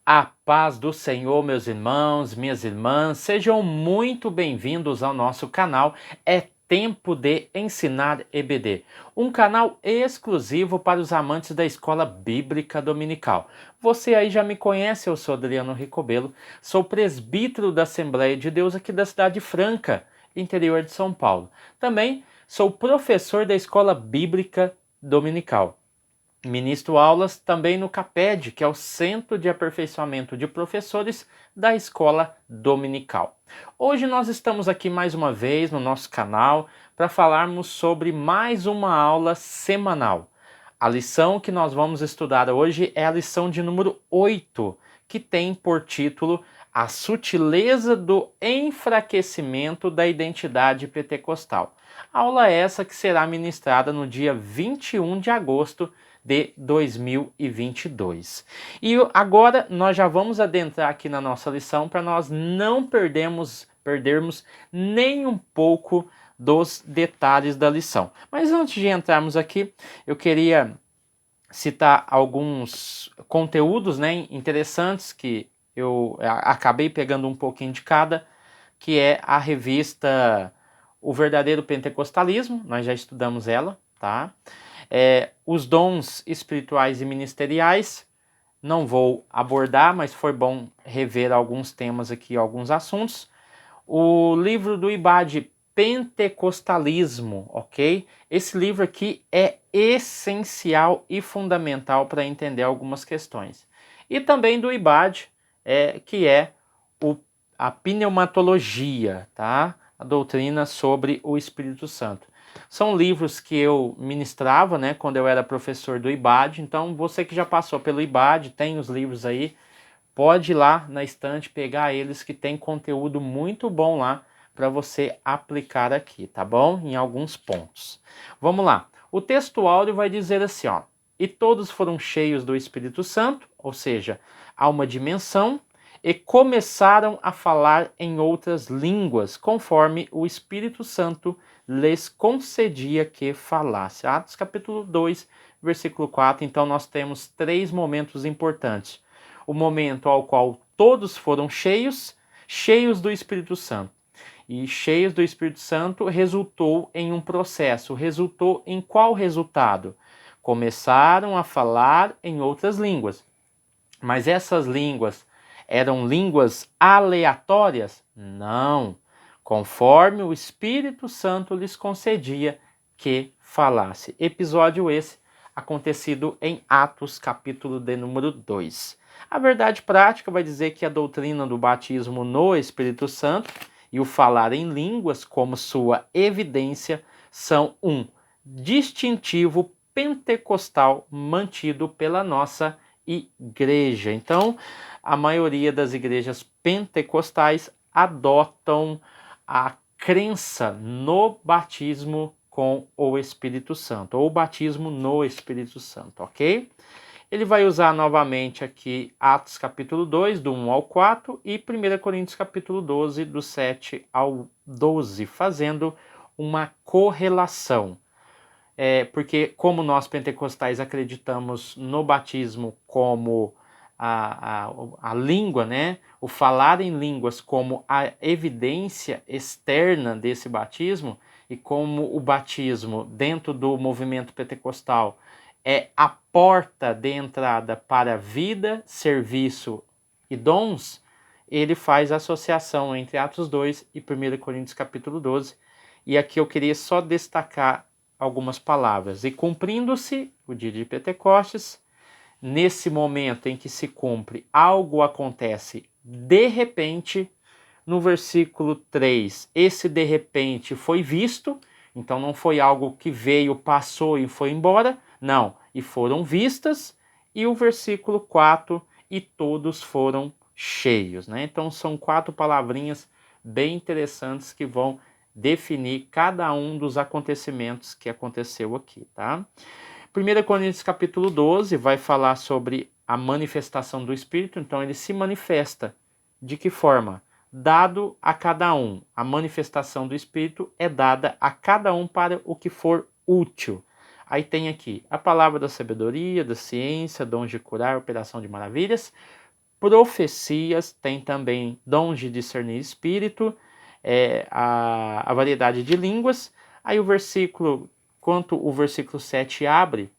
A paz do Senhor, meus irmãos, minhas irmãs, sejam muito bem-vindos ao nosso canal. É Tempo de Ensinar EBD, um canal exclusivo para os amantes da Escola Bíblica Dominical. Você aí já me conhece, eu sou Adriano Ricobelo, sou presbítero da Assembleia de Deus aqui da cidade Franca, interior de São Paulo. Também sou professor da Escola Bíblica Dominical. Ministro aulas também no CAPED, que é o Centro de Aperfeiçoamento de Professores da Escola Dominical. Hoje nós estamos aqui mais uma vez no nosso canal para falarmos sobre mais uma aula semanal. A lição que nós vamos estudar hoje é a lição de número 8, que tem por título A Sutileza do Enfraquecimento da Identidade Pentecostal. Aula essa que será ministrada no dia 21 de agosto de 2022. E agora nós já vamos adentrar aqui na nossa lição para nós não perdermos nem um pouco dos detalhes da lição. Mas antes de entrarmos aqui, eu queria citar alguns conteúdos, interessantes que eu acabei pegando um pouquinho de cada, que é a revista O Verdadeiro Pentecostalismo, nós já estudamos ela, tá? Os dons espirituais e ministeriais, não vou abordar, mas foi bom rever alguns temas aqui, alguns assuntos. O livro do IBAD, Pentecostalismo, ok? Esse livro aqui é essencial e fundamental para entender algumas questões. E também do IBAD, que é a pneumatologia, tá? A doutrina sobre o Espírito Santo. São livros que eu ministrava, quando eu era professor do IBAD. Então, você que já passou pelo IBAD, tem os livros aí, pode ir lá na estante pegar eles, que tem conteúdo muito bom lá para você aplicar aqui, tá bom? Em alguns pontos. Vamos lá. O texto áudio vai dizer assim, ó: e todos foram cheios do Espírito Santo, ou seja, há uma dimensão, e começaram a falar em outras línguas, conforme o Espírito Santo lhes concedia que falasse. Atos capítulo 2, versículo 4. Então nós temos três momentos importantes. O momento ao qual todos foram cheios do Espírito Santo. E cheios do Espírito Santo resultou em um processo. Resultou em qual resultado? Começaram a falar em outras línguas. Mas essas línguas eram línguas aleatórias? Não. Conforme o Espírito Santo lhes concedia que falasse. Episódio esse acontecido em Atos, capítulo de número 2. A verdade prática vai dizer que a doutrina do batismo no Espírito Santo e o falar em línguas como sua evidência são um distintivo pentecostal mantido pela nossa igreja. Então, a maioria das igrejas pentecostais adotam a crença no batismo com o Espírito Santo, ou batismo no Espírito Santo, ok? Ele vai usar novamente aqui Atos capítulo 2, do 1 ao 4, e 1 Coríntios capítulo 12, do 7 ao 12, fazendo uma correlação. Porque como nós pentecostais acreditamos no batismo como a língua, o falar em línguas como a evidência externa desse batismo, e como o batismo dentro do movimento pentecostal é a porta de entrada para vida, serviço e dons, ele faz a associação entre Atos 2 e 1 Coríntios capítulo 12, e aqui eu queria só destacar algumas palavras. E cumprindo-se o dia de Pentecostes, nesse momento em que se cumpre, algo acontece de repente. No versículo 3, esse de repente foi visto, então não foi algo que veio, passou e foi embora, não, e foram vistas. E o versículo 4, e todos foram cheios, Então são 4 palavrinhas bem interessantes que vão definir cada um dos acontecimentos que aconteceu aqui, tá? 1 Coríntios capítulo 12 vai falar sobre a manifestação do Espírito. Então ele se manifesta de que forma? Dado a cada um. A manifestação do Espírito é dada a cada um para o que for útil. Aí tem aqui a palavra da sabedoria, da ciência, dons de curar, operação de maravilhas, profecias, tem também dons de discernir espírito, a variedade de línguas. Aí quanto o versículo 7 abre,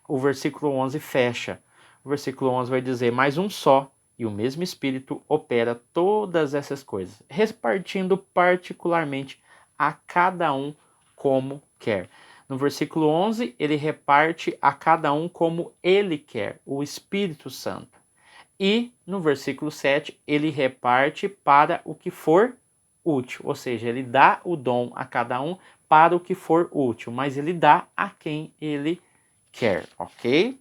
o versículo 11 fecha. O versículo 11 vai dizer, mas um só e o mesmo Espírito opera todas essas coisas, repartindo particularmente a cada um como quer. No versículo 11, ele reparte a cada um como ele quer, o Espírito Santo. E no versículo 7, ele reparte para o que for útil, ou seja, ele dá o dom a cada um para o que for útil, mas ele dá a quem ele quer, ok?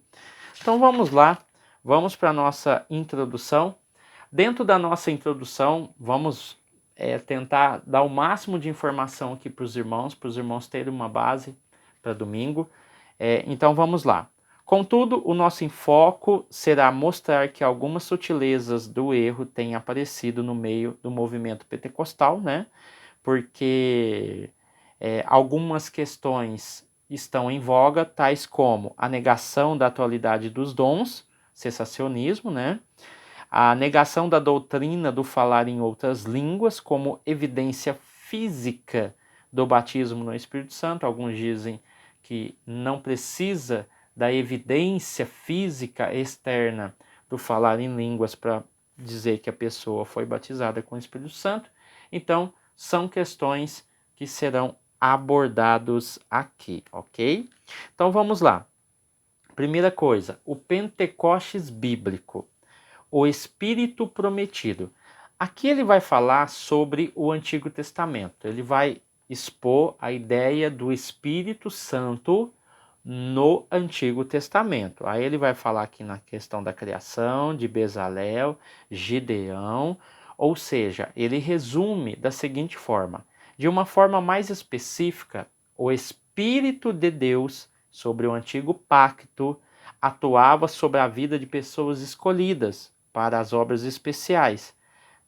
Então vamos lá, vamos para a nossa introdução. Dentro da nossa introdução, vamos tentar dar o máximo de informação aqui para os irmãos terem uma base para domingo. Então vamos lá. Contudo, o nosso enfoque será mostrar que algumas sutilezas do erro têm aparecido no meio do movimento pentecostal, né? Porque algumas questões estão em voga, tais como a negação da atualidade dos dons, cessacionismo, né? A negação da doutrina do falar em outras línguas como evidência física do batismo no Espírito Santo. Alguns dizem que não precisa da evidência física externa do falar em línguas para dizer que a pessoa foi batizada com o Espírito Santo. Então, são questões que serão abordados aqui, ok? Então, vamos lá. Primeira coisa, o Pentecostes bíblico, o Espírito prometido. Aqui ele vai falar sobre o Antigo Testamento. Ele vai expor a ideia do Espírito Santo no Antigo Testamento. Aí ele vai falar aqui na questão da criação, de Bezalel, Gideão, ou seja, ele resume da seguinte forma: de uma forma mais específica, o Espírito de Deus sobre o Antigo Pacto atuava sobre a vida de pessoas escolhidas para as obras especiais,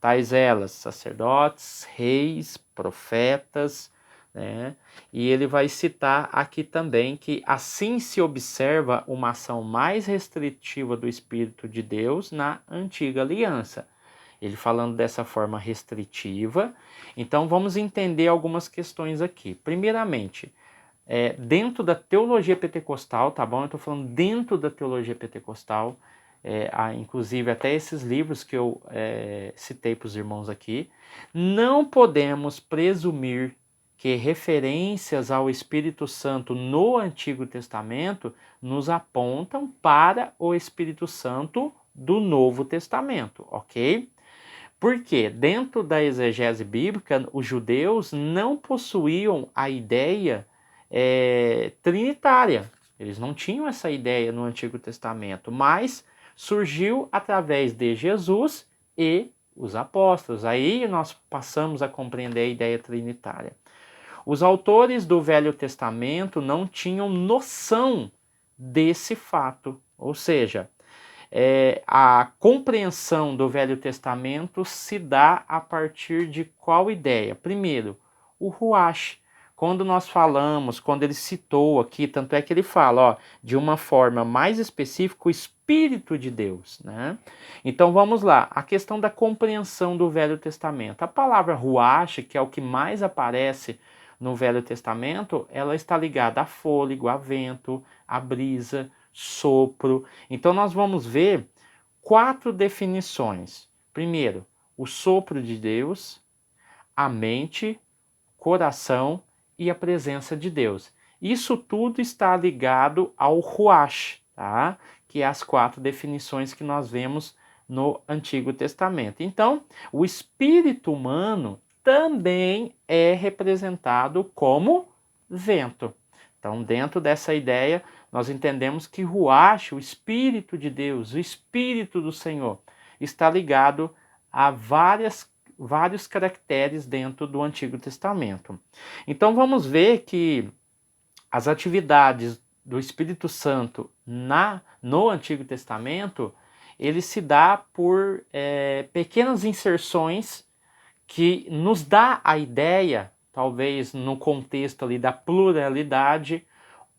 tais elas sacerdotes, reis, profetas, né? E ele vai citar aqui também que assim se observa uma ação mais restritiva do Espírito de Deus na antiga aliança. Ele falando dessa forma restritiva. Então vamos entender algumas questões aqui. Primeiramente, dentro da teologia pentecostal, tá bom? Eu estou falando dentro da teologia pentecostal, inclusive até esses livros que eu citei para os irmãos aqui, não podemos presumir que referências ao Espírito Santo no Antigo Testamento nos apontam para o Espírito Santo do Novo Testamento, ok? Porque dentro da exegese bíblica, os judeus não possuíam a ideia trinitária. Eles não tinham essa ideia no Antigo Testamento, mas surgiu através de Jesus e os apóstolos. Aí nós passamos a compreender a ideia trinitária. Os autores do Velho Testamento não tinham noção desse fato, ou seja, a compreensão do Velho Testamento se dá a partir de qual ideia? Primeiro, o Ruach. Quando nós falamos, quando ele citou aqui, tanto é que ele fala, de uma forma mais específica, o Espírito de Deus, né? Então vamos lá, a questão da compreensão do Velho Testamento. A palavra Ruach, que é o que mais aparece no Velho Testamento, ela está ligada a fôlego, a vento, a brisa, sopro. Então nós vamos ver 4 definições. Primeiro, o sopro de Deus, a mente, coração e a presença de Deus. Isso tudo está ligado ao Ruach, tá? Que é as 4 definições que nós vemos no Antigo Testamento. Então, o espírito humano também é representado como vento. Então, dentro dessa ideia, nós entendemos que Ruach, o Espírito de Deus, o Espírito do Senhor, está ligado a vários caracteres dentro do Antigo Testamento. Então vamos ver que as atividades do Espírito Santo no Antigo Testamento, ele se dá por pequenas inserções que nos dá a ideia, talvez no contexto ali da pluralidade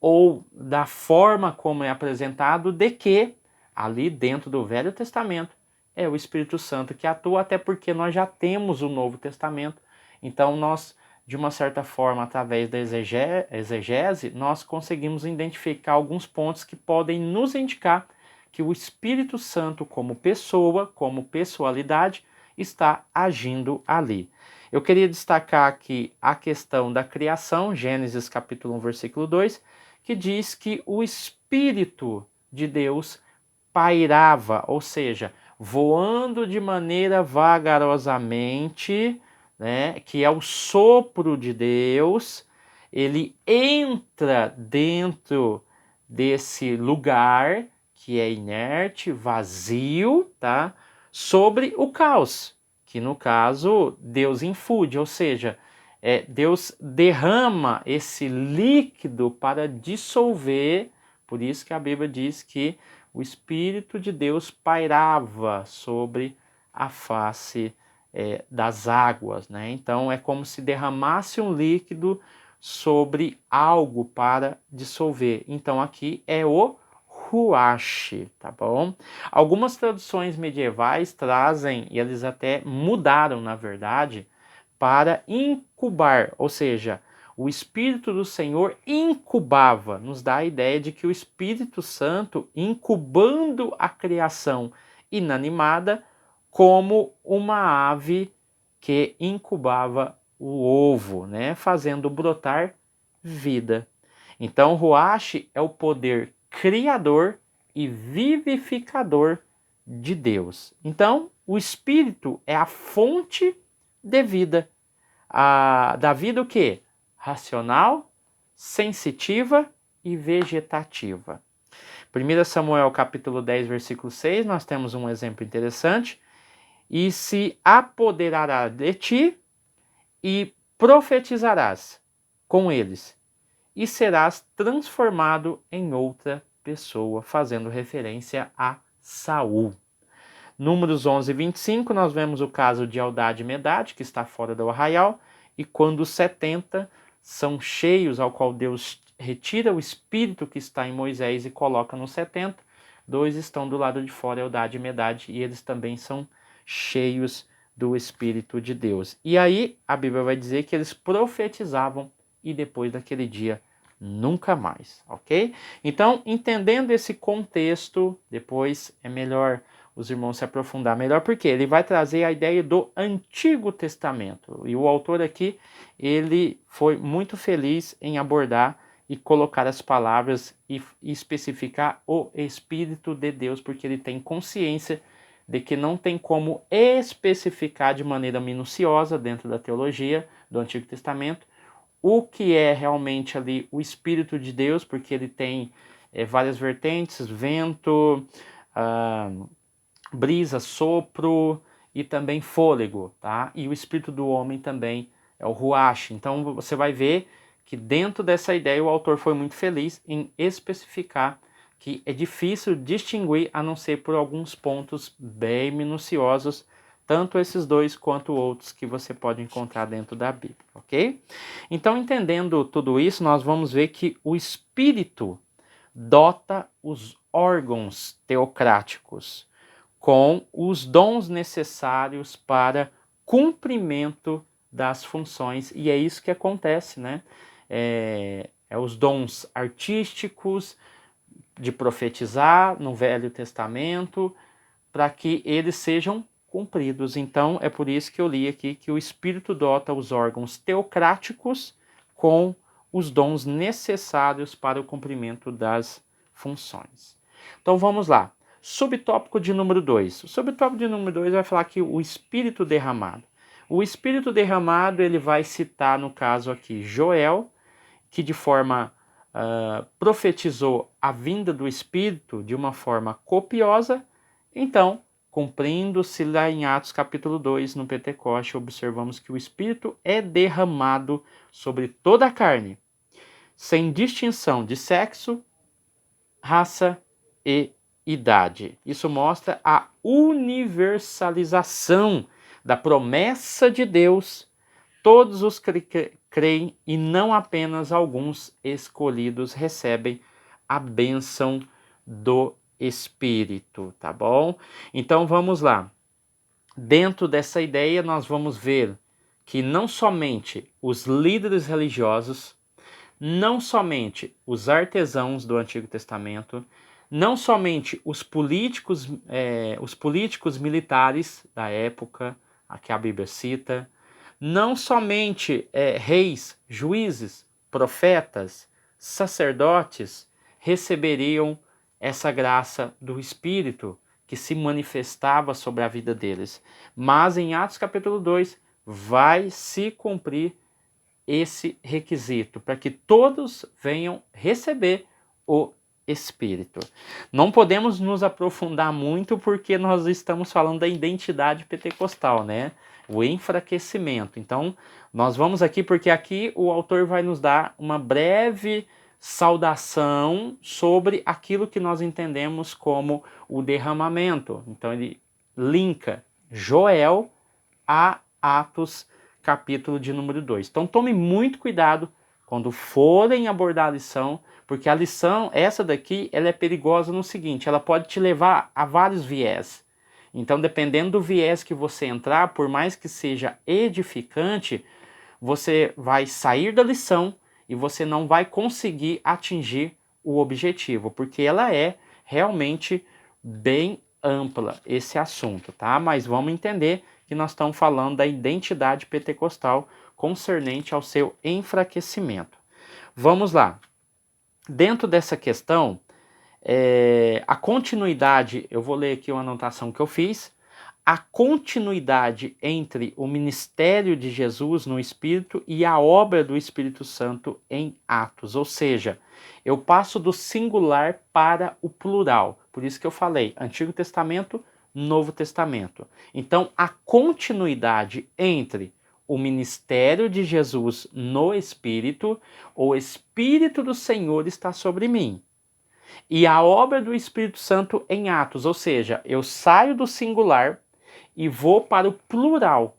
ou da forma como é apresentado, de que ali dentro do Velho Testamento é o Espírito Santo que atua, até porque nós já temos o Novo Testamento. Então nós, de uma certa forma, através da exegese, nós conseguimos identificar alguns pontos que podem nos indicar que o Espírito Santo, como pessoa, como pessoalidade, está agindo ali. Eu queria destacar aqui a questão da criação, Gênesis capítulo 1, versículo 2, que diz que o Espírito de Deus pairava, ou seja, voando de maneira vagarosamente, né, que é o sopro de Deus, ele entra dentro desse lugar que é inerte, vazio, tá? Sobre o caos, que no caso Deus infunde, ou seja, Deus derrama esse líquido para dissolver. Por isso que a Bíblia diz que o Espírito de Deus pairava sobre a face das águas, né? Então é como se derramasse um líquido sobre algo para dissolver. Então aqui é o Ruach, tá bom? Algumas traduções medievais trazem, e eles até mudaram, na verdade, para incubar, ou seja, o Espírito do Senhor incubava, nos dá a ideia de que o Espírito Santo incubando a criação inanimada como uma ave que incubava o ovo, né, fazendo brotar vida. Então, Ruach é o poder criador e vivificador de Deus. Então, o Espírito é a fonte de vida. Da vida o quê? Racional, sensitiva e vegetativa. 1 Samuel capítulo 10, versículo 6, nós temos um exemplo interessante. E se apoderará de ti e profetizarás com eles e serás transformado em outra pessoa, fazendo referência a Saul. Números 11 e 25, nós vemos o caso de Eldade e Medade, que está fora do arraial, e quando os 70 são cheios, ao qual Deus retira o espírito que está em Moisés e coloca nos 70, 2 estão do lado de fora, Eldade e Medade, e eles também são cheios do Espírito de Deus. E aí a Bíblia vai dizer que eles profetizavam e depois daquele dia nunca mais, ok? Então, entendendo esse contexto, depois é melhor os irmãos se aprofundar melhor, porque ele vai trazer a ideia do Antigo Testamento. E o autor aqui, ele foi muito feliz em abordar e colocar as palavras e especificar o Espírito de Deus, porque ele tem consciência de que não tem como especificar de maneira minuciosa dentro da teologia do Antigo Testamento o que é realmente ali o Espírito de Deus, porque ele tem várias vertentes, vento, brisa, sopro e também fôlego, tá? E o Espírito do homem também é o Ruach. Então você vai ver que dentro dessa ideia o autor foi muito feliz em especificar que é difícil distinguir a não ser por alguns pontos bem minuciosos, tanto esses dois quanto outros que você pode encontrar dentro da Bíblia, ok? Então, entendendo tudo isso, nós vamos ver que o Espírito dota os órgãos teocráticos com os dons necessários para cumprimento das funções, e é isso que acontece, né? Os dons artísticos, de profetizar no Velho Testamento, para que eles sejam cumpridos. Então, é por isso que eu li aqui que o Espírito dota os órgãos teocráticos com os dons necessários para o cumprimento das funções. Então, vamos lá. Subtópico de número 2. O subtópico de número 2 vai falar que o Espírito derramado. O Espírito derramado, ele vai citar, no caso aqui, Joel, que de forma profetizou a vinda do Espírito de uma forma copiosa. Então, cumprindo-se lá em Atos capítulo 2, no Pentecoste, observamos que o Espírito é derramado sobre toda a carne, sem distinção de sexo, raça e idade. Isso mostra a universalização da promessa de Deus. Todos os que creem e não apenas alguns escolhidos recebem a bênção do espírito, tá bom? Então vamos lá. Dentro dessa ideia, nós vamos ver que não somente os líderes religiosos, não somente os artesãos do Antigo Testamento, não somente os políticos militares da época, a que a Bíblia cita, não somente reis, juízes, profetas, sacerdotes receberiam essa graça do Espírito que se manifestava sobre a vida deles. Mas em Atos capítulo 2 vai se cumprir esse requisito para que todos venham receber o Espírito. Não podemos nos aprofundar muito porque nós estamos falando da identidade pentecostal, né? O enfraquecimento. Então, nós vamos aqui porque aqui o autor vai nos dar uma breve saudação sobre aquilo que nós entendemos como o derramamento. Então, ele linka Joel a Atos capítulo de número 2. Então tome muito cuidado quando forem abordar a lição, porque a lição, essa daqui, ela é perigosa no seguinte, ela pode te levar a vários viés. Então, dependendo do viés que você entrar, por mais que seja edificante, você vai sair da lição e você não vai conseguir atingir o objetivo, porque ela é realmente bem ampla, esse assunto, tá? Mas vamos entender que nós estamos falando da identidade pentecostal concernente ao seu enfraquecimento. Vamos lá. Dentro dessa questão, a continuidade, eu vou ler aqui uma anotação que eu fiz, a continuidade entre o ministério de Jesus no Espírito e a obra do Espírito Santo em Atos, ou seja, eu passo do singular para o plural, por isso que eu falei Antigo Testamento, Novo Testamento. Então, a continuidade entre o ministério de Jesus no Espírito, o Espírito do Senhor está sobre mim. E a obra do Espírito Santo em Atos, ou seja, eu saio do singular e vou para o plural,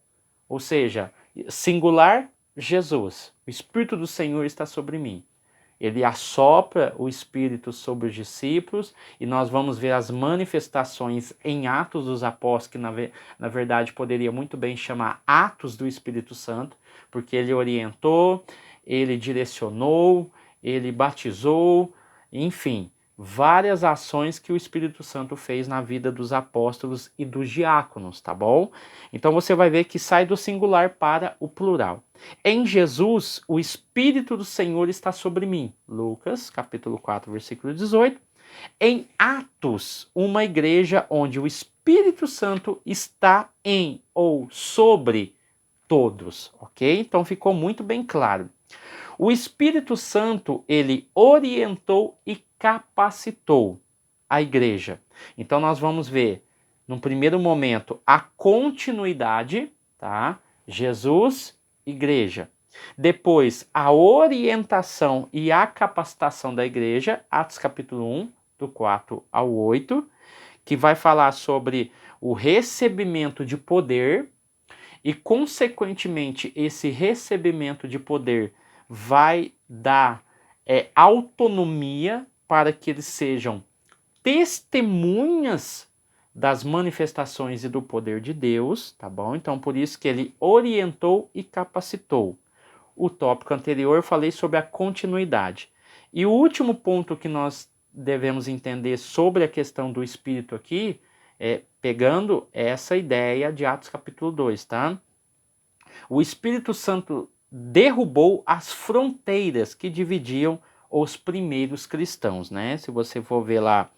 ou seja, singular, Jesus. O Espírito do Senhor está sobre mim. Ele assopra o Espírito sobre os discípulos e nós vamos ver as manifestações em Atos dos Apóstolos, que na verdade poderia muito bem chamar Atos do Espírito Santo, porque ele orientou, ele direcionou, ele batizou, enfim, várias ações que o Espírito Santo fez na vida dos apóstolos e dos diáconos, tá bom? Então você vai ver que sai do singular para o plural. Em Jesus, o Espírito do Senhor está sobre mim. Lucas, capítulo 4, versículo 18. Em Atos, uma igreja onde o Espírito Santo está em ou sobre todos, ok? Então ficou muito bem claro. O Espírito Santo, ele orientou e capacitou a igreja. Então nós vamos ver, num primeiro momento, a continuidade, tá? Jesus, igreja. Depois, a orientação e a capacitação da igreja, Atos capítulo 1, do 4 ao 8, que vai falar sobre o recebimento de poder e, consequentemente, esse recebimento de poder vai dar autonomia para que eles sejam testemunhas das manifestações e do poder de Deus, tá bom? Então, por isso que ele orientou e capacitou. O tópico anterior eu falei sobre a continuidade. E o último ponto que nós devemos entender sobre a questão do Espírito aqui, pegando essa ideia de Atos capítulo 2, tá? O Espírito Santo derrubou as fronteiras que dividiam os primeiros cristãos, né? Se você for ver lá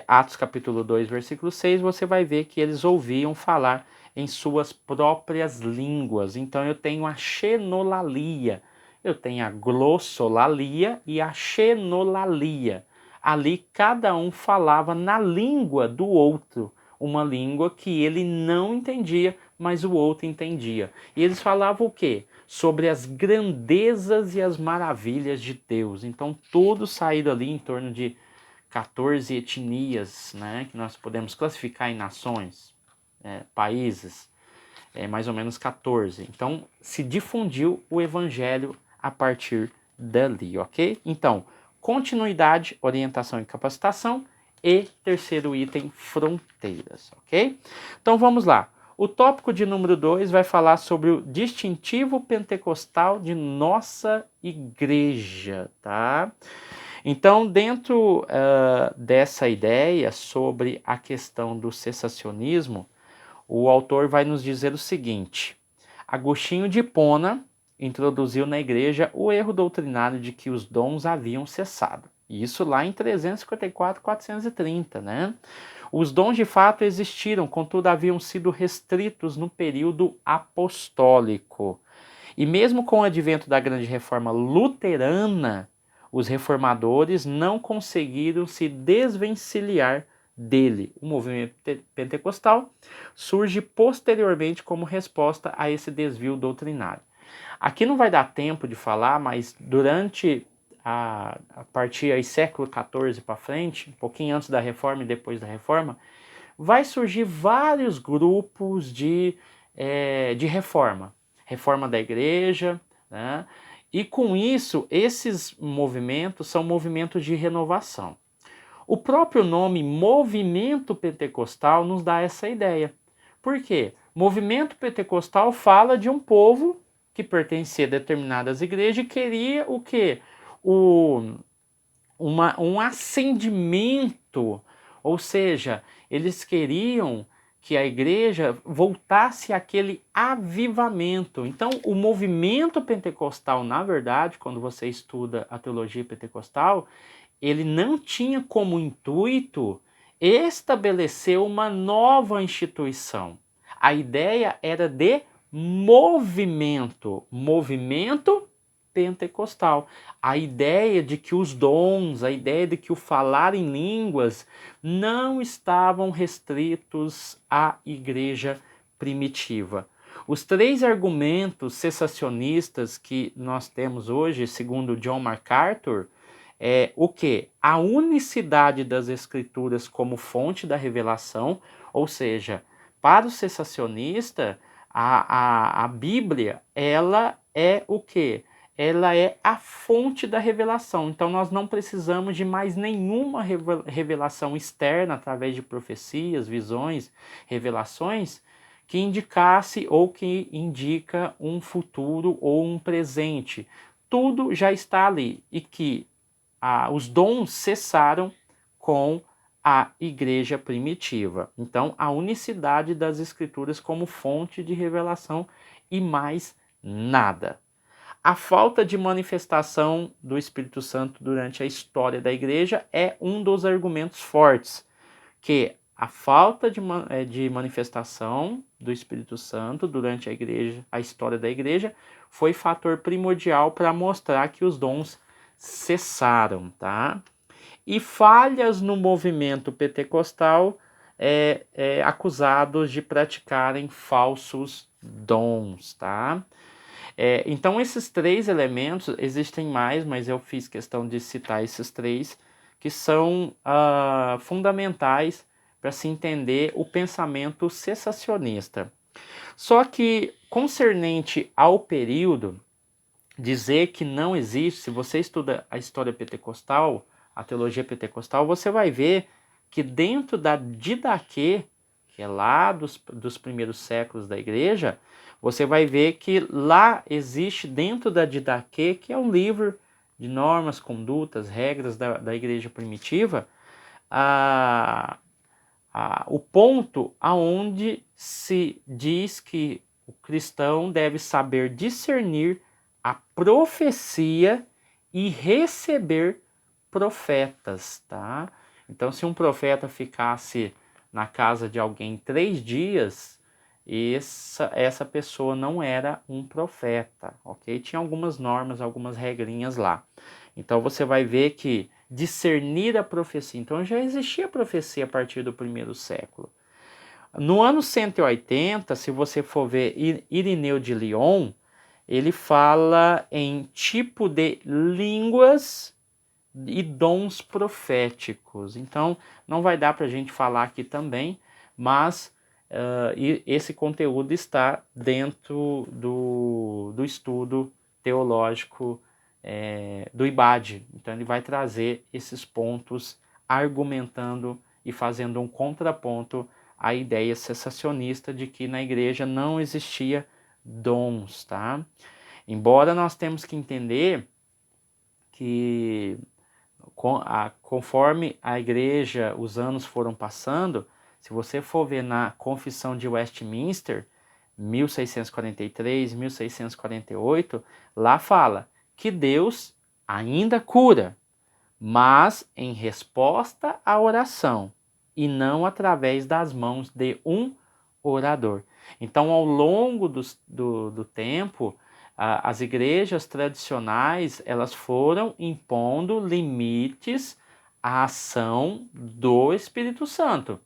Atos capítulo 2, versículo 6, você vai ver que eles ouviam falar em suas próprias línguas. Então eu tenho a xenolalia, eu tenho a glossolalia e a xenolalia. Ali cada um falava na língua do outro, uma língua que ele não entendia, mas o outro entendia. E eles falavam o quê? Sobre as grandezas e as maravilhas de Deus. Então todos saíram ali em torno de 14 etnias, né, que nós podemos classificar em nações, países, mais ou menos 14. Então se difundiu o evangelho a partir dali, ok? Então, continuidade, orientação e capacitação E terceiro item, fronteiras, ok? Então vamos lá. O tópico de número 2 vai falar sobre o distintivo pentecostal de nossa igreja, tá? Então, dentro dessa ideia sobre a questão do cessacionismo, o autor vai nos dizer o seguinte: Agostinho de Hipona introduziu na igreja o erro doutrinário de que os dons haviam cessado. Isso lá em 354, 430, né? Os dons de fato existiram, contudo haviam sido restritos no período apostólico. E mesmo com o advento da grande reforma luterana, os reformadores não conseguiram se desvencilhar dele. O movimento pentecostal surge posteriormente como resposta a esse desvio doutrinário. Aqui não vai dar tempo de falar, mas durante a partir aí século XIV para frente, um pouquinho antes da reforma e depois da reforma, vai surgir vários grupos de reforma. Reforma da igreja, né? E com isso, esses movimentos são movimentos de renovação. O próprio nome movimento pentecostal nos dá essa ideia. Por quê? Movimento pentecostal fala de um povo que pertencia a determinadas igrejas e queria o quê? Um ascendimento, ou seja, eles queriam que a igreja voltasse àquele avivamento. Então, o movimento pentecostal, na verdade, quando você estuda a teologia pentecostal, ele não tinha como intuito estabelecer uma nova instituição. A ideia era de movimento pentecostal. A ideia de que os dons, a ideia de que o falar em línguas não estavam restritos à igreja primitiva. Os três argumentos cessacionistas que nós temos hoje, segundo John MacArthur, é o que? A unicidade das escrituras como fonte da revelação, ou seja, para o cessacionista, a Bíblia, ela é o que? Ela é a fonte da revelação. Então nós não precisamos de mais nenhuma revelação externa através de profecias, visões, revelações que indicasse ou que indica um futuro ou um presente. Tudo já está ali e que os dons cessaram com a igreja primitiva. Então, a unicidade das escrituras como fonte de revelação e mais nada. A falta de manifestação do Espírito Santo durante a história da igreja é um dos argumentos fortes, que a falta de manifestação do Espírito Santo durante a história da igreja, foi fator primordial para mostrar que os dons cessaram, tá? E falhas no movimento pentecostal acusados de praticarem falsos dons, tá? Então esses três elementos, existem mais, mas eu fiz questão de citar esses três, que são fundamentais para se entender o pensamento cessacionista. Só que, concernente ao período, dizer que não existe, se você estuda a história pentecostal, a teologia pentecostal, você vai ver que dentro da Didaquê, que é lá dos primeiros séculos da igreja, você vai ver que lá existe dentro da Didaquê, que é um livro de normas, condutas, regras da igreja primitiva, o ponto aonde se diz que o cristão deve saber discernir a profecia e receber profetas, tá? Então, se um profeta ficasse na casa de alguém 3 dias, essa pessoa não era um profeta, ok? Tinha algumas normas, algumas regrinhas lá. Então, você vai ver que discernir a profecia. Então, já existia profecia a partir do primeiro século. No ano 180, se você for ver Irineu de Lyon, ele fala em tipo de línguas e dons proféticos. Então, não vai dar para a gente falar aqui também, mas esse conteúdo está dentro do estudo teológico do IBAD. Então, ele vai trazer esses pontos argumentando e fazendo um contraponto à ideia cessacionista de que na igreja não existia dons, tá? Embora nós temos que entender que conforme a igreja, os anos foram passando, se você for ver na Confissão de Westminster, 1643, 1648, lá fala que Deus ainda cura, mas em resposta à oração e não através das mãos de um orador. Então, ao longo do tempo, as igrejas tradicionais elas foram impondo limites à ação do Espírito Santo.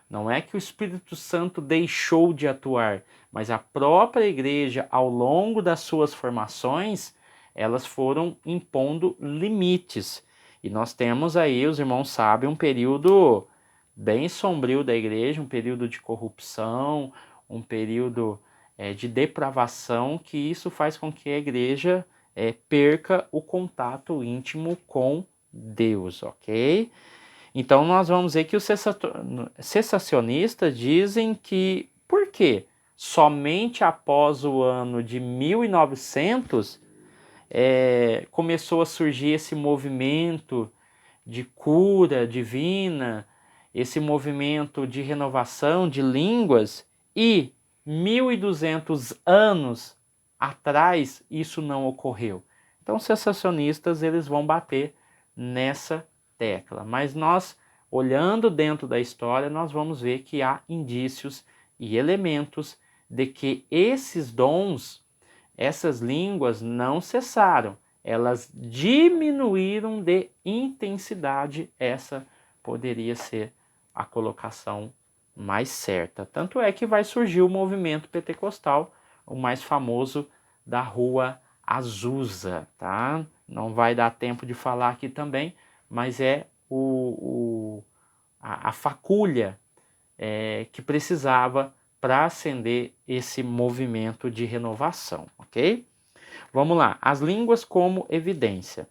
Não é que o Espírito Santo deixou de atuar, mas a própria igreja, ao longo das suas formações, elas foram impondo limites. E nós temos aí, os irmãos sabem, um período bem sombrio da igreja, um período de corrupção, um período de depravação, que isso faz com que a igreja perca o contato íntimo com Deus, ok? Então nós vamos ver que os cessacionistas dizem que, por quê? Somente após o ano de 1900 começou a surgir esse movimento de cura divina, esse movimento de renovação de línguas, e 1200 anos atrás isso não ocorreu. Então os cessacionistas eles vão bater nessa tecla, mas nós, olhando dentro da história, nós vamos ver que há indícios e elementos de que esses dons, essas línguas não cessaram, elas diminuíram de intensidade. Essa poderia ser a colocação mais certa. Tanto é que vai surgir o movimento pentecostal, o mais famoso da Rua Azusa, tá? Não vai dar tempo de falar aqui também, mas é a faculha que precisava para acender esse movimento de renovação, ok? Vamos lá, as línguas como evidência.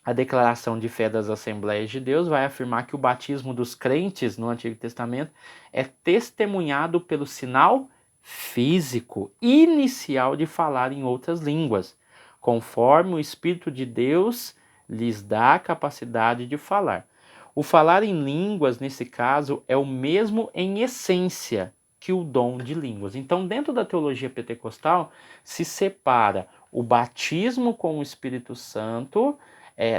A declaração de fé das Assembleias de Deus vai afirmar que o batismo dos crentes no Antigo Testamento é testemunhado pelo sinal físico inicial de falar em outras línguas, conforme o Espírito de Deus lhes dá a capacidade de falar. O falar em línguas, nesse caso, é o mesmo em essência que o dom de línguas. Então, dentro da teologia pentecostal, se separa o batismo com o Espírito Santo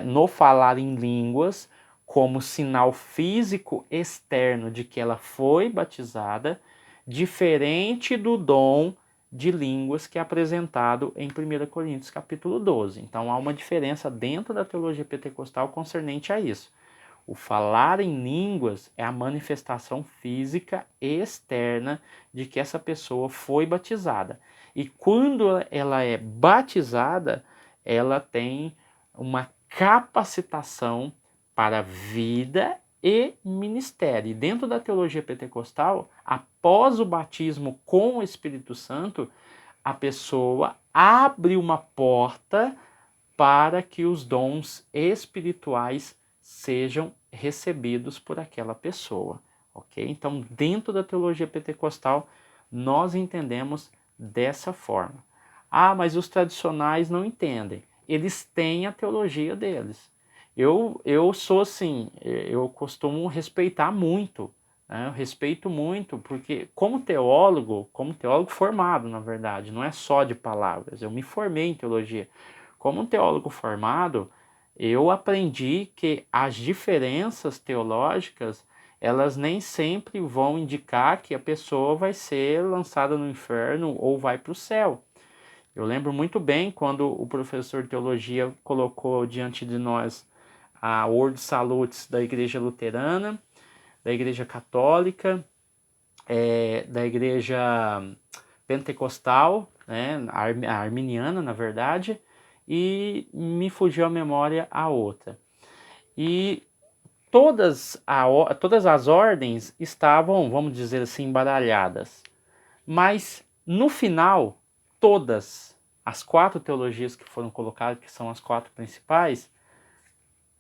no falar em línguas como sinal físico externo de que ela foi batizada, diferente do dom de línguas que é apresentado em 1 Coríntios capítulo 12. Então há uma diferença dentro da teologia pentecostal concernente a isso. O falar em línguas é a manifestação física externa de que essa pessoa foi batizada. E quando ela é batizada, ela tem uma capacitação para vida e ministério. E dentro da teologia pentecostal, após o batismo com o Espírito Santo, a pessoa abre uma porta para que os dons espirituais sejam recebidos por aquela pessoa, ok? Então, dentro da teologia pentecostal, nós entendemos dessa forma. Ah, mas os tradicionais não entendem. Eles têm a teologia deles. Eu sou assim, eu costumo respeitar muito, né? Eu respeito muito, porque como teólogo formado, na verdade, não é só de palavras, eu me formei em teologia. Como um teólogo formado, eu aprendi que as diferenças teológicas, elas nem sempre vão indicar que a pessoa vai ser lançada no inferno ou vai para o céu. Eu lembro muito bem quando o professor de teologia colocou diante de nós a Ordo Salutis da Igreja Luterana, da Igreja Católica, da Igreja Pentecostal, né, a arminiana, na verdade, e me fugiu a memória a outra. E todas as ordens estavam, vamos dizer assim, embaralhadas. Mas, no final, todas as 4 teologias que foram colocadas, que são as 4 principais,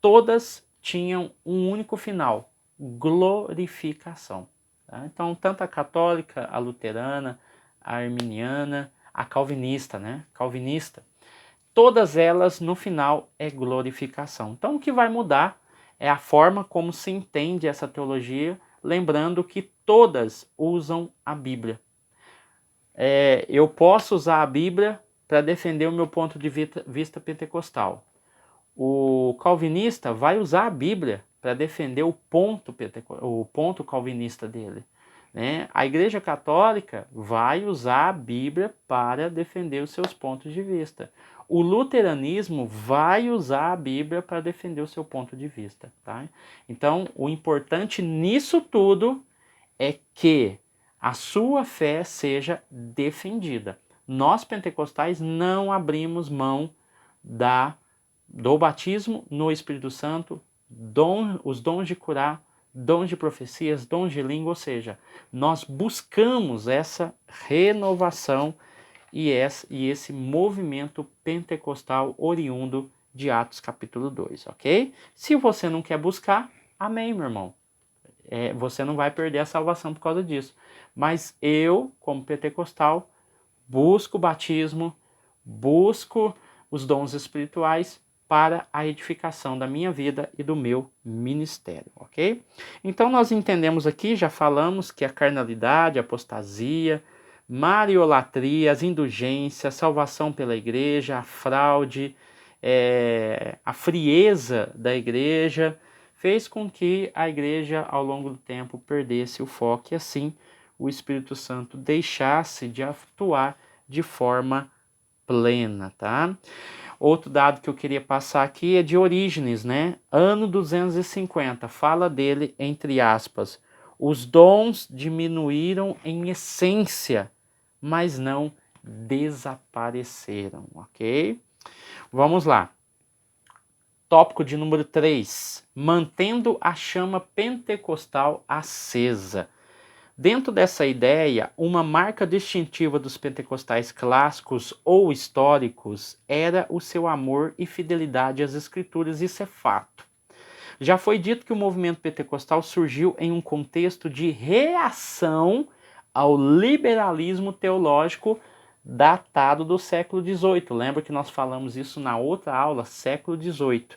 todas tinham um único final: glorificação. Tá? Então, tanto a católica, a luterana, a arminiana, a calvinista, né? Calvinista, todas elas no final é glorificação. Então, o que vai mudar é a forma como se entende essa teologia, lembrando que todas usam a Bíblia. Eu posso usar a Bíblia para defender o meu ponto de vista pentecostal. O calvinista vai usar a Bíblia para defender o ponto calvinista dele. Né? A Igreja Católica vai usar a Bíblia para defender os seus pontos de vista. O luteranismo vai usar a Bíblia para defender o seu ponto de vista. Tá? Então, o importante nisso tudo é que a sua fé seja defendida. Nós pentecostais não abrimos mão do batismo no Espírito Santo, os dons de curar, dons de profecias, dons de língua, ou seja, nós buscamos essa renovação e esse movimento pentecostal oriundo de Atos capítulo 2, ok? Se você não quer buscar, amém, meu irmão. Você não vai perder a salvação por causa disso. Mas eu, como pentecostal, busco o batismo, busco os dons espirituais para a edificação da minha vida e do meu ministério, ok? Então nós entendemos aqui, já falamos que a carnalidade, a apostasia, mariolatria, as indulgências, a salvação pela igreja, a fraude, a frieza da igreja, fez com que a igreja ao longo do tempo perdesse o foco e assim o Espírito Santo deixasse de atuar de forma plena, tá? Outro dado que eu queria passar aqui é de Orígenes, né? Ano 250, fala dele, entre aspas, os dons diminuíram em essência, mas não desapareceram, ok? Vamos lá. Tópico de número 3, mantendo a chama pentecostal acesa. Dentro dessa ideia, uma marca distintiva dos pentecostais clássicos ou históricos era o seu amor e fidelidade às escrituras, isso é fato. Já foi dito que o movimento pentecostal surgiu em um contexto de reação ao liberalismo teológico datado do século XVIII. Lembra que nós falamos isso na outra aula, século XVIII.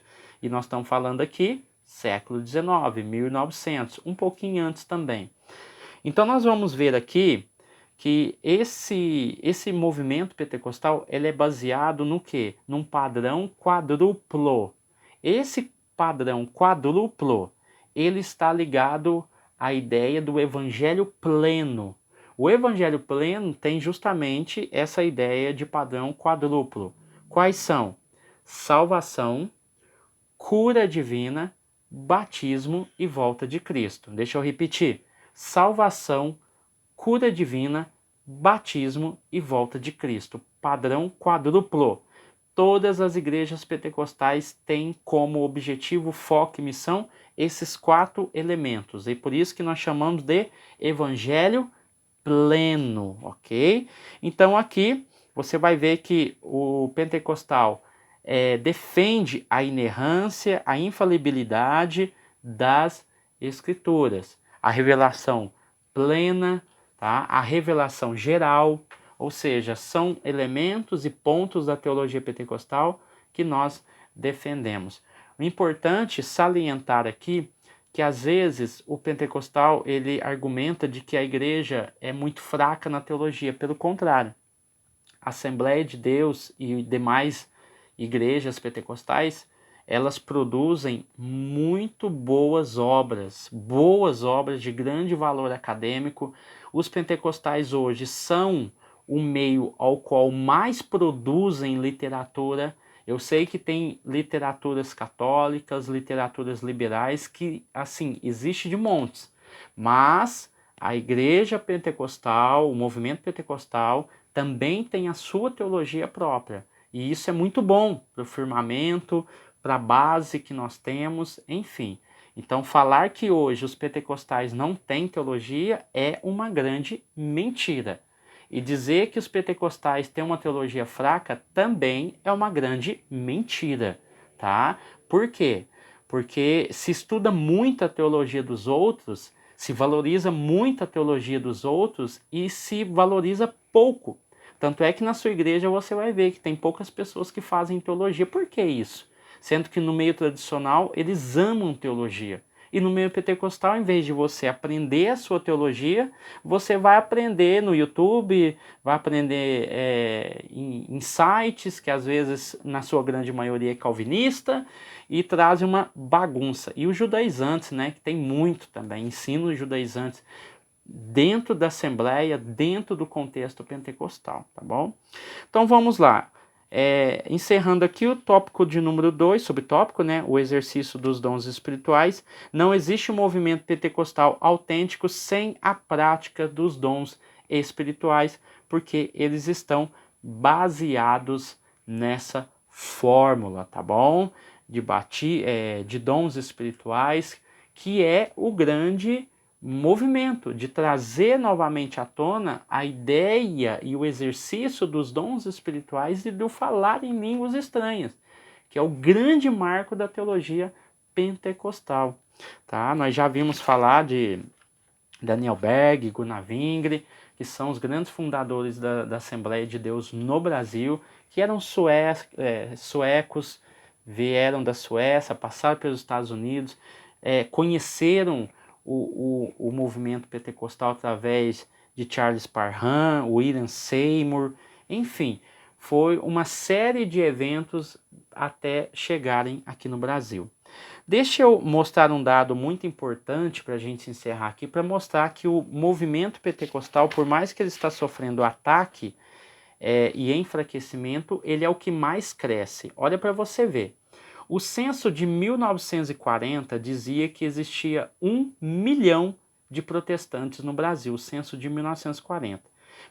E nós estamos falando aqui, século XIX, 1900, um pouquinho antes também. Então nós vamos ver aqui que esse movimento pentecostal ele é baseado no quê? Num padrão quadruplo. Esse padrão quadruplo, ele está ligado à ideia do evangelho pleno. O evangelho pleno tem justamente essa ideia de padrão quadruplo. Quais são? Salvação, cura divina, batismo e volta de Cristo. Deixa eu repetir. Salvação, cura divina, batismo e volta de Cristo. Padrão quadruplo. Todas as igrejas pentecostais têm como objetivo, foco e missão esses 4 elementos. E por isso que nós chamamos de evangelho pleno, ok? Então aqui você vai ver que o pentecostal defende a inerrância, a infalibilidade das escrituras, a revelação plena, tá? A revelação geral, ou seja, são elementos e pontos da teologia pentecostal que nós defendemos. O importante salientar aqui que às vezes o pentecostal ele argumenta de que a igreja é muito fraca na teologia. Pelo contrário, a Assembleia de Deus e demais igrejas pentecostais, elas produzem muito boas obras de grande valor acadêmico. Os pentecostais hoje são o meio ao qual mais produzem literatura. Eu sei que tem literaturas católicas, literaturas liberais, que, assim, existe de montes. Mas a igreja pentecostal, o movimento pentecostal, também tem a sua teologia própria. E isso é muito bom para o firmamento, para a base que nós temos, enfim. Então, falar que hoje os pentecostais não têm teologia é uma grande mentira. E dizer que os pentecostais têm uma teologia fraca também é uma grande mentira, tá? Por quê? porque se estuda muito a teologia dos outros, se valoriza muito a teologia dos outros e se valoriza pouco. Tanto é que na sua igreja você vai ver que tem poucas pessoas que fazem teologia. Por que isso? Sendo que no meio tradicional eles amam teologia. E no meio pentecostal, em vez de você aprender a sua teologia, você vai aprender no YouTube, vai aprender em sites que às vezes, na sua grande maioria, é calvinista, e trazem uma bagunça. E os judaizantes, né, que tem muito também, ensinos judaizantes dentro da Assembleia, dentro do contexto pentecostal, tá bom? Então vamos lá. Encerrando aqui o tópico de número 2, subtópico, né, o exercício dos dons espirituais. Não existe um movimento pentecostal autêntico sem a prática dos dons espirituais, porque eles estão baseados nessa fórmula, tá bom? De dons espirituais, que é o grande movimento de trazer novamente à tona a ideia e o exercício dos dons espirituais e do falar em línguas estranhas, que é o grande marco da teologia pentecostal. Tá? Nós já vimos falar de Daniel Berg, Gunnar Wingre, que são os grandes fundadores da Assembleia de Deus no Brasil, que eram suecos, vieram da Suécia, passaram pelos Estados Unidos, conheceram o movimento pentecostal através de Charles Parham, William Seymour, enfim, foi uma série de eventos até chegarem aqui no Brasil. Deixa eu mostrar um dado muito importante para a gente encerrar aqui, para mostrar que o movimento pentecostal, por mais que ele está sofrendo ataque e enfraquecimento, ele é o que mais cresce. Olha para você ver. O censo de 1940 dizia que existia 1 milhão de protestantes no Brasil, o censo de 1940.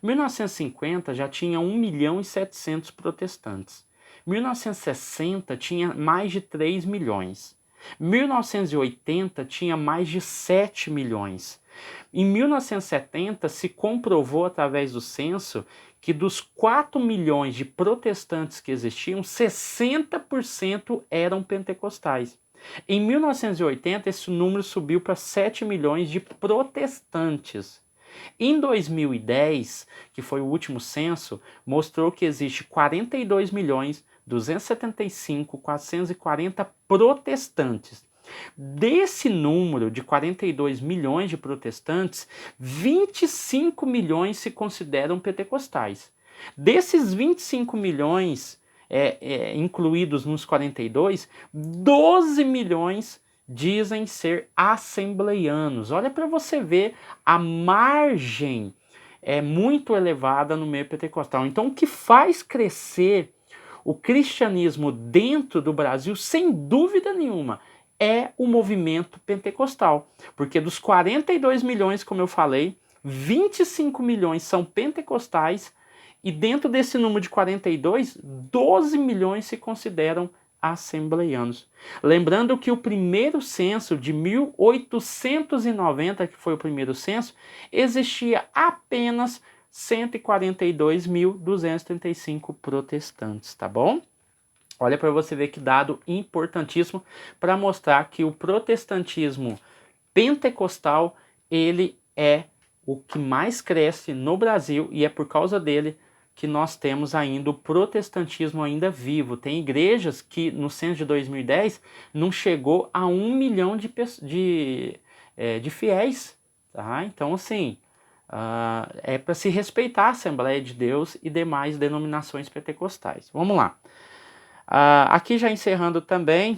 1950 já tinha 1 milhão e 700 protestantes. 1960 tinha mais de 3 milhões. 1980 tinha mais de 7 milhões. Em 1970 se comprovou através do censo que dos 4 milhões de protestantes que existiam, 60% eram pentecostais. Em 1980, esse número subiu para 7 milhões de protestantes. Em 2010, que foi o último censo, mostrou que existe 42 milhões 275.440 protestantes. Desse número de 42 milhões de protestantes, 25 milhões se consideram pentecostais. Desses 25 milhões incluídos nos 42, 12 milhões dizem ser assembleianos. Olha para você ver, a margem é muito elevada no meio pentecostal. Então, o que faz crescer o cristianismo dentro do Brasil, sem dúvida nenhuma, é o movimento pentecostal. Porque dos 42 milhões, como eu falei, 25 milhões são pentecostais e dentro desse número de 42, 12 milhões se consideram assembleianos. Lembrando que o primeiro censo de 1890, que foi o primeiro censo, existia apenas 142.235 protestantes, tá bom? Olha para você ver que dado importantíssimo para mostrar que o protestantismo pentecostal, ele é o que mais cresce no Brasil e é por causa dele que nós temos ainda o protestantismo ainda vivo. Tem igrejas que no censo de 2010 não chegou a 1 milhão de fiéis, tá? Então assim, é para se respeitar a Assembleia de Deus e demais denominações pentecostais. Vamos lá. Aqui já encerrando também,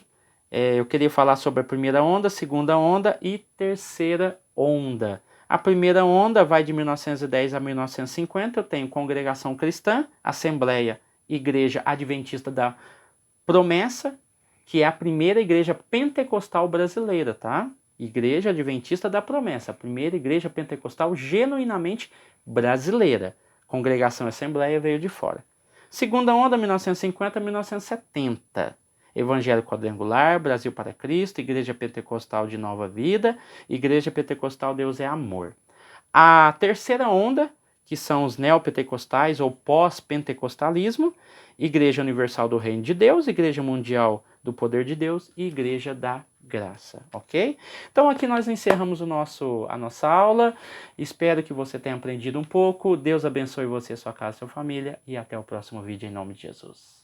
eu queria falar sobre a primeira onda, segunda onda e terceira onda. A primeira onda vai de 1910 a 1950, eu tenho Congregação Cristã, Assembleia, Igreja Adventista da Promessa, que é a primeira igreja pentecostal brasileira, tá? Igreja Adventista da Promessa, a primeira igreja pentecostal genuinamente brasileira. Congregação e Assembleia veio de fora. Segunda onda, 1950 a 1970. Evangelho Quadrangular, Brasil para Cristo, Igreja Pentecostal de Nova Vida, Igreja Pentecostal Deus é Amor. A terceira onda, que são os neopentecostais ou pós-pentecostalismo, Igreja Universal do Reino de Deus, Igreja Mundial do Poder de Deus e Igreja da graça, ok? Então aqui nós encerramos a nossa aula. Espero que você tenha aprendido um pouco. Deus abençoe você, sua casa, sua família e até o próximo vídeo em nome de Jesus.